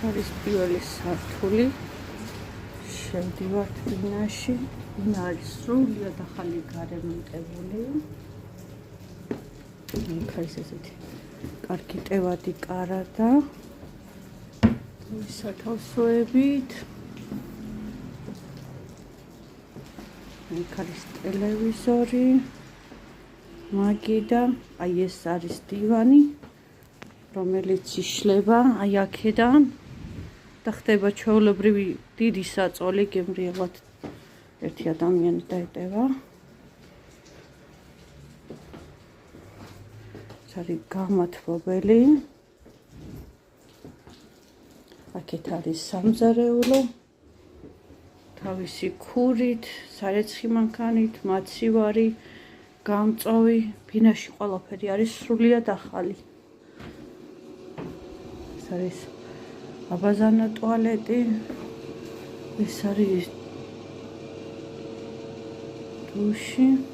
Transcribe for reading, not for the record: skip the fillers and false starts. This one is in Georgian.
არის პირველი სართული. შევდივართ ბინაში. ბინა არის სრულიად ახალი გარემონტებული. იქ არის ესეთი კარგი ტევადი კარადა. სათავსოებით. იქ არის ტელევიზორი. მაგიდა, აი ეს არის დივანი, რომელიც იშლება აი აქედან და ხდება ჩვეულებრივი დიდი საწოლი, გემრიელად ერთი ადამიანი დაეტევა. ეს არის გამათბობელი. აქეთ არის სამზარეულო, თავისი ქურით, სარეცხი მანქანით, მაცივარი, გამწოვი, ბინაში ყველაფერი არის სრულიად ახალი. ეს არის აბაზანა ტუალეტი, ეს არის დუში.